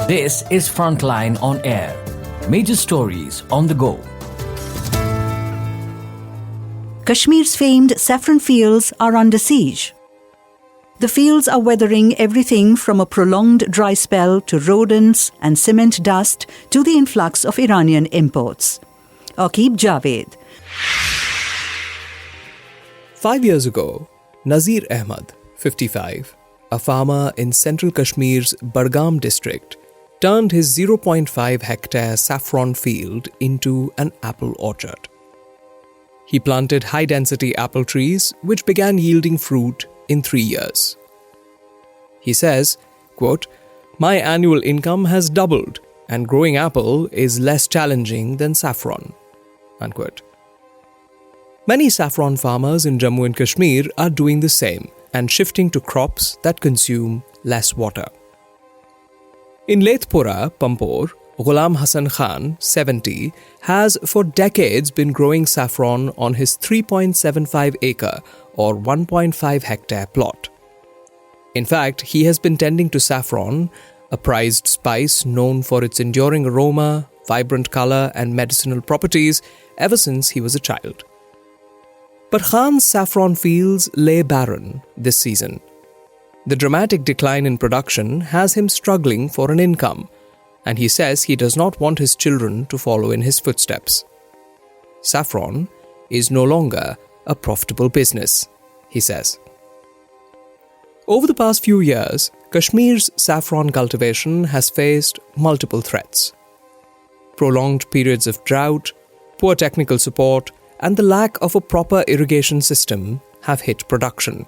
This is Frontline on Air. Major stories on the go. Kashmir's famed saffron fields are under siege. The fields are weathering everything from a prolonged dry spell to rodents and cement dust to the influx of Iranian imports. Auqib Javeed. 5 years ago, Nazir Ahmad, 55, a farmer in central Kashmir's Budgam district, turned his 0.5 hectare saffron field into an apple orchard. He planted high-density apple trees which began yielding fruit in 3 years. He says, quote, "My annual income has doubled and growing apple is less challenging than saffron." Unquote. Many saffron farmers in Jammu and Kashmir are doing the same and shifting to crops that consume less water. In Lethpura, Pampore, Ghulam Hassan Khan, 70, has for decades been growing saffron on his 3.75-acre or 1.5 hectare plot. In fact, he has been tending to saffron, a prized spice known for its enduring aroma, vibrant color, and medicinal properties, ever since he was a child. But Khan's saffron fields lay barren this season. The dramatic decline in production has him struggling for an income, and he says he does not want his children to follow in his footsteps. Saffron is no longer a profitable business, he says. Over the past few years, Kashmir's saffron cultivation has faced multiple threats. Prolonged periods of drought, poor technical support, and the lack of a proper irrigation system have hit production.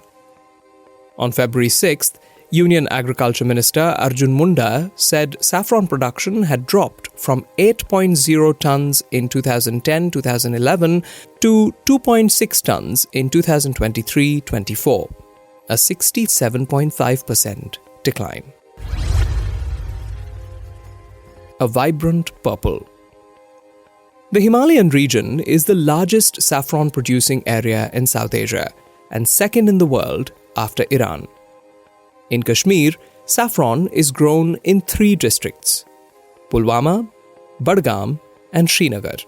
On February 6th, Union Agriculture Minister Arjun Munda said saffron production had dropped from 8.0 tons in 2010-2011 to 2.6 tons in 2023-24, a 67.5% decline. A vibrant purple. The Himalayan region is the largest saffron-producing area in South Asia and second in the world after Iran. In Kashmir, saffron is grown in 3 districts: Pulwama, Budgam, and Srinagar.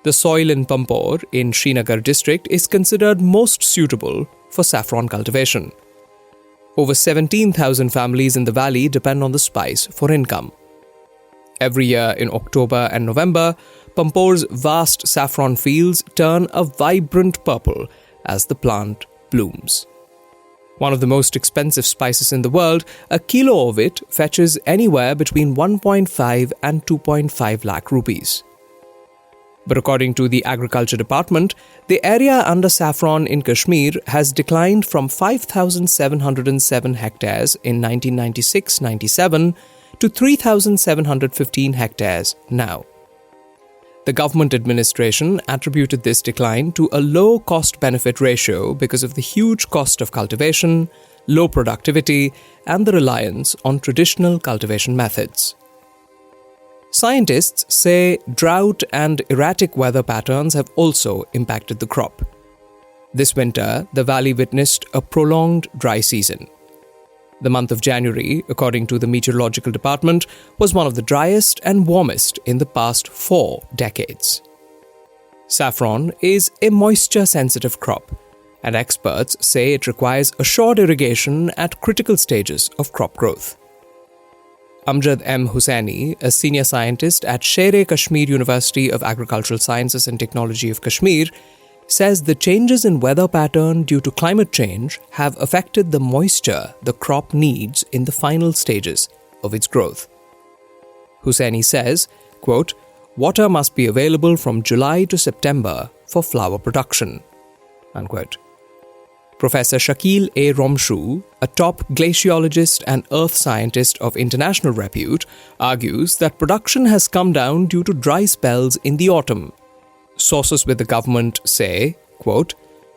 The soil in Pampore in Srinagar district is considered most suitable for saffron cultivation. Over 17,000 families in the valley depend on the spice for income. Every year in October and November, Pampore's vast saffron fields turn a vibrant purple as the plant blooms. One of the most expensive spices in the world, a kilo of it fetches anywhere between 1.5 and 2.5 lakh rupees. But according to the Agriculture Department, the area under saffron in Kashmir has declined from 5,707 hectares in 1996-97 to 3,715 hectares now. The government administration attributed this decline to a low cost-benefit ratio because of the huge cost of cultivation, low productivity, and the reliance on traditional cultivation methods. Scientists say drought and erratic weather patterns have also impacted the crop. This winter, the valley witnessed a prolonged dry season. The month of January, according to the Meteorological Department, was one of the driest and warmest in the past 4 decades. Saffron is a moisture-sensitive crop, and experts say it requires assured irrigation at critical stages of crop growth. Amjad M. Hussaini, a senior scientist at Sher-e-Kashmir University of Agricultural Sciences and Technology of Kashmir, says the changes in weather pattern due to climate change have affected the moisture the crop needs in the final stages of its growth. Hussaini says, quote, "Water must be available from July to September for flower production." Unquote. Professor Shakil A. Romshu, a top glaciologist and earth scientist of international repute, argues that production has come down due to dry spells in the autumn. Sources with the government say, quote,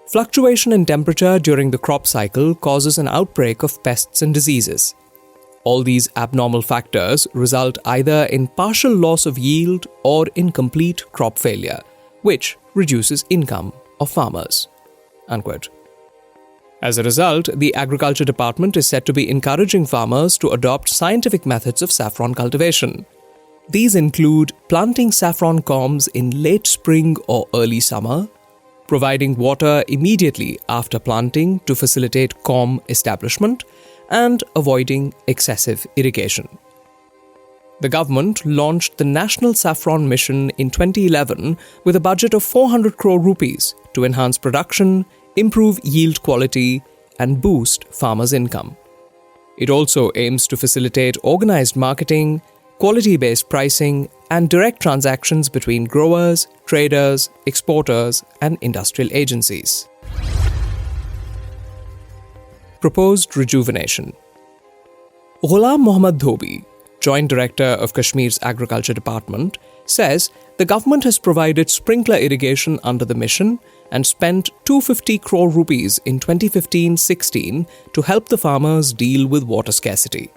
"Fluctuation in temperature during the crop cycle causes an outbreak of pests and diseases. All these abnormal factors result either in partial loss of yield or in complete crop failure, which reduces income of farmers." Unquote. As a result, the Agriculture Department is said to be encouraging farmers to adopt scientific methods of saffron cultivation. These include planting saffron corms in late spring or early summer, providing water immediately after planting to facilitate corm establishment, and avoiding excessive irrigation. The government launched the National Saffron Mission in 2011 with a budget of 400 crore rupees to enhance production, improve yield quality, and boost farmers' income. It also aims to facilitate organized marketing, quality-based pricing, and direct transactions between growers, traders, exporters, and industrial agencies. Proposed rejuvenation. Ghulam Mohammad Dhobi, Joint Director of Kashmir's Agriculture Department, says the government has provided sprinkler irrigation under the mission and spent 250 crore rupees in 2015-16 to help the farmers deal with water scarcity.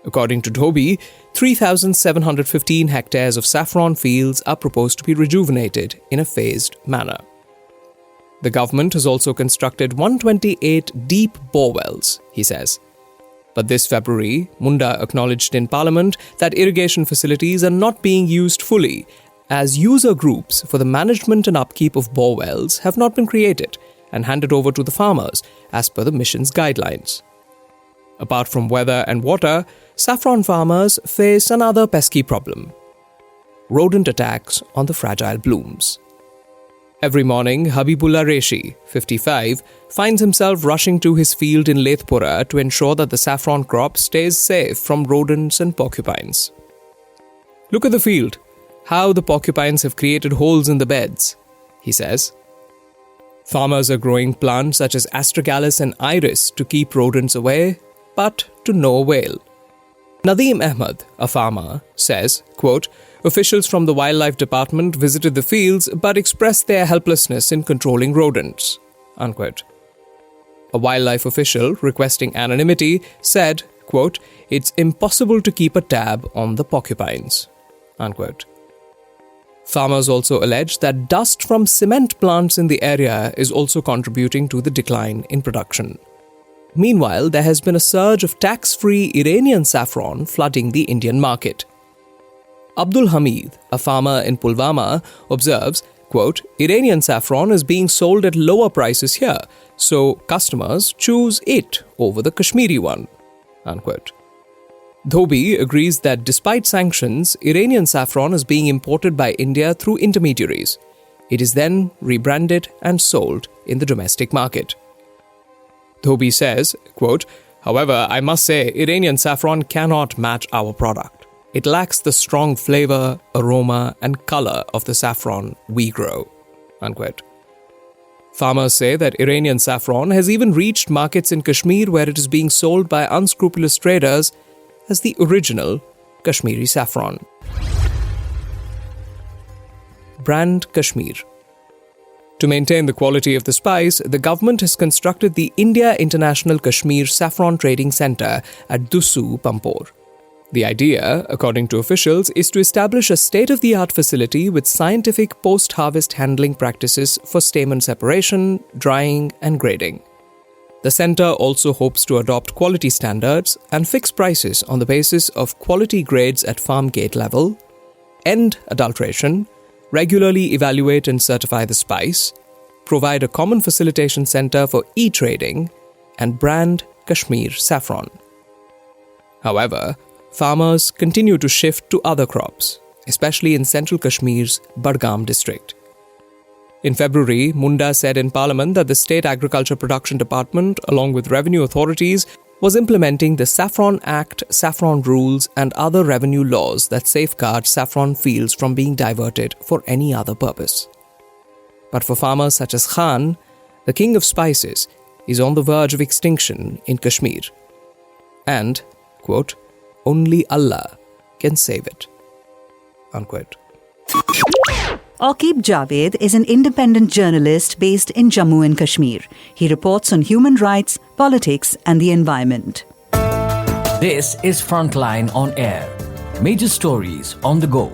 According to Dhobi, 3,715 hectares of saffron fields are proposed to be rejuvenated in a phased manner. The government has also constructed 128 deep borewells, he says. But this February, Munda acknowledged in Parliament that irrigation facilities are not being used fully, as user groups for the management and upkeep of borewells have not been created and handed over to the farmers as per the mission's guidelines. Apart from weather and water, saffron farmers face another pesky problem: rodent attacks on the fragile blooms. Every morning, Habibullah Reshi, 55, finds himself rushing to his field in Lethpura to ensure that the saffron crop stays safe from rodents and porcupines. "Look at the field, how the porcupines have created holes in the beds," he says. Farmers are growing plants such as astragalus and iris to keep rodents away, but to no avail. Nadeem Ahmed, a farmer, says, quote, "Officials from the Wildlife Department visited the fields but expressed their helplessness in controlling rodents," unquote. A wildlife official, requesting anonymity, said, quote, "It's impossible to keep a tab on the porcupines," unquote. Farmers also allege that dust from cement plants in the area is also contributing to the decline in production. Meanwhile, there has been a surge of tax-free Iranian saffron flooding the Indian market. Abdul Hamid, a farmer in Pulwama, observes, quote, "Iranian saffron is being sold at lower prices here, so customers choose it over the Kashmiri one," unquote. Dhobi agrees that despite sanctions, Iranian saffron is being imported by India through intermediaries. It is then rebranded and sold in the domestic market. Dhobi says, quote, "However, I must say Iranian saffron cannot match our product. It lacks the strong flavor, aroma, and color of the saffron we grow," unquote. Farmers say that Iranian saffron has even reached markets in Kashmir where it is being sold by unscrupulous traders as the original Kashmiri saffron. Brand Kashmir. To maintain the quality of the spice, the government has constructed the India International Kashmir Saffron Trading Centre at Dusu, Pampore. The idea, according to officials, is to establish a state-of-the-art facility with scientific post-harvest handling practices for stamen separation, drying, and grading. The centre also hopes to adopt quality standards and fix prices on the basis of quality grades at farm gate level, end adulteration, regularly evaluate and certify the spice, provide a common facilitation centre for e-trading, and brand Kashmir saffron. However, farmers continue to shift to other crops, especially in central Kashmir's Budgam district. In February, Munda said in Parliament that the State Agriculture Production Department, along with revenue authorities, was implementing the Saffron Act, saffron rules, and other revenue laws that safeguard saffron fields from being diverted for any other purpose. But for farmers such as Khan, the king of spices is on the verge of extinction in Kashmir. And, quote, "Only Allah can save it," unquote. Auqib Javeed is an independent journalist based in Jammu and Kashmir. He reports on human rights, politics, and the environment. This is Frontline on Air. Major stories on the go.